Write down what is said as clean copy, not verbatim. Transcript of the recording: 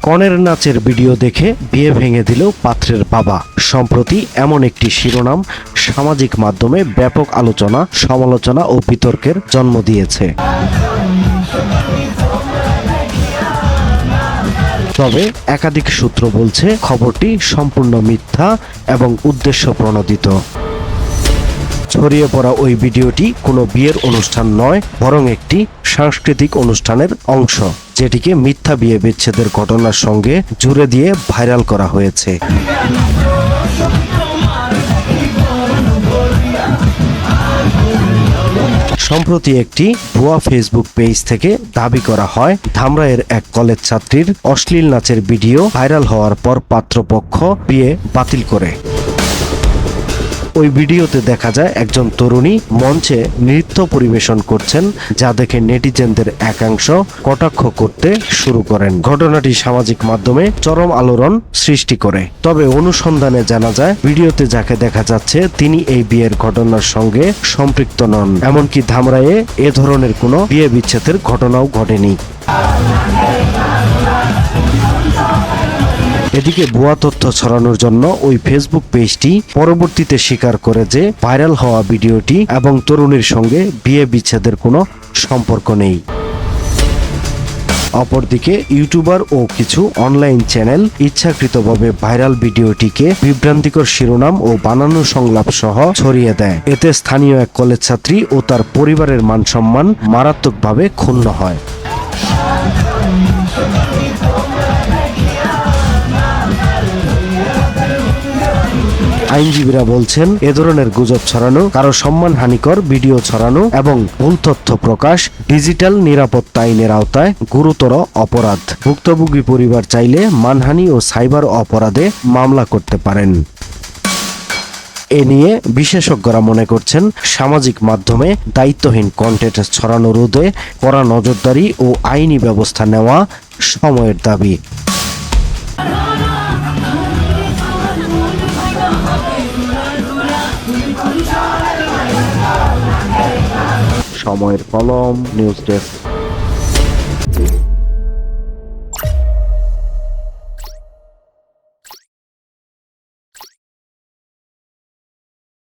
কনের নাচের ভিডিও দেখে বিয়ে ভেঙে দিল পাত্রের বাবা। সম্প্রতি এমন একটি শিরোনাম সামাজিক মাধ্যমে ব্যাপক আলোচনা, সমালোচনা ও বিতর্কের জন্ম দিয়েছে। তবে একাধিক সূত্র বলছে খবরটি সম্পূর্ণ মিথ্যা এবং উদ্দেশ্য প্রণোদিত। ছড়িয়ে পড়া ওই ভিডিওটি কোনো বিয়ের অনুষ্ঠান নয়, বরং একটি সাংস্কৃতিক অনুষ্ঠানের অংশ, যেটিকে মিথ্যা বিয়ে বিচ্ছেদের ঘটনার সঙ্গে জুড়ে দিয়ে ভাইরাল করা হয়েছে। সম্প্রতি একটি ভুয়া ফেসবুক পেজ থেকে দাবি করা হয়, ধামরাইয়ের এক কলেজ ছাত্রীর অশ্লীল নাচের ভিডিও ভাইরাল হওয়ার পর পাত্রপক্ষ বিয়ে বাতিল করে। ওই ভিডিওতে দেখা যায় একজন তরুণী মঞ্চে নৃত্য পরিবেশন করছেন, যা দেখে নেটিজেনদের একাংশ কটাক্ষ করতে শুরু করেন। ঘটনাটি সামাজিক মাধ্যমে চরম আলোড়ন সৃষ্টি করে। তবে অনুসন্ধানে জানা যায়, ভিডিওতে যাকে দেখা যাচ্ছে তিনি এই বিয়ের ঘটনার সঙ্গে সম্পৃক্ত নন। এমনকি ধামরাইয়ে এ ধরনের কোনো বিয়ে বিচ্ছেদের ঘটনাও ঘটেনি। এদিকে ভুয়া তথ্য ছড়ানোর জন্য ওই ফেসবুক পেজটি পরবর্তীতে স্বীকার করে যে ভাইরাল হওয়া ভিডিওটি এবং তরুণীর সঙ্গে বিয়ে বিচ্ছেদের কোনো সম্পর্ক নেই। অপরদিকে ইউটিউবার ও কিছু অনলাইন চ্যানেল ইচ্ছাকৃতভাবে ভাইরাল ভিডিওটিকে বিভ্রান্তিকর শিরোনাম ও বানানো সংলাপ সহ ছড়িয়ে দেয়। এতে স্থানীয় এক কলেজ ছাত্রী ও তার পরিবারের মানসম্মান মারাত্মকভাবে ক্ষুণ্ণ হয়। আইনজীবীরা বলছেন, এ ধরনের গুজব ছড়ানো, কারো সম্মানহানিকর ভিডিও ছড়ানো এবং ভুল তথ্য প্রকাশ ডিজিটাল নিরাপত্তা আইনের আওতায় গুরুতর অপরাধ। ভুক্তভোগী পরিবার চাইলে মানহানি ও সাইবার অপরাধে মামলা করতে পারেন। এ নিয়ে বিশেষজ্ঞরা মনে করছেন, সামাজিক মাধ্যমে দায়িত্বহীন কন্টেন্ট ছড়ানো রোধে কড়া নজরদারি ও আইনি ব্যবস্থা নেওয়া সময়ের দাবি। সময়ের কলম, নিউজ ডেস্ক।